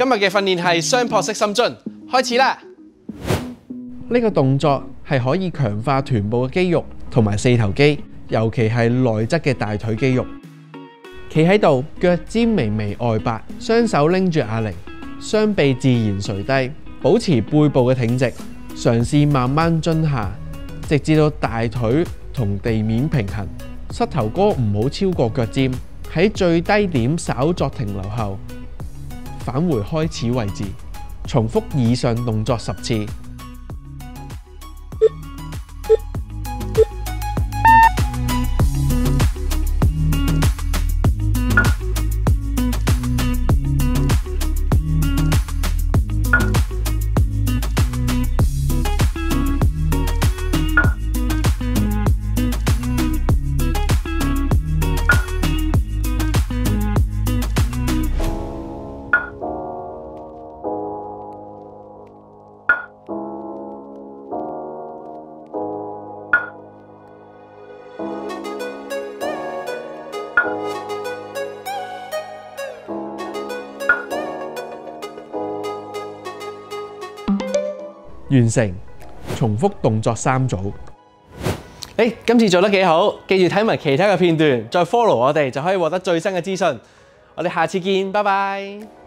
今日嘅訓練係雙撲式深蹲，開始啦！呢個動作係可以強化臀部嘅肌肉同埋四頭肌，尤其係內側嘅大腿肌肉。企喺度，腳尖微微外八，雙手拎住啞鈴，雙臂自然垂低，保持背部嘅挺直，嘗試慢慢蹲下，直至到大腿同地面平衡，膝頭哥唔好超過腳尖。喺最低點稍作停留後，返回開始位置，重複以上動作10次。完成，重複動作3組。今次做得幾好，記住睇埋其他嘅片段，再 follow 我哋就可以獲得最新嘅資訊。我哋下次見，拜拜。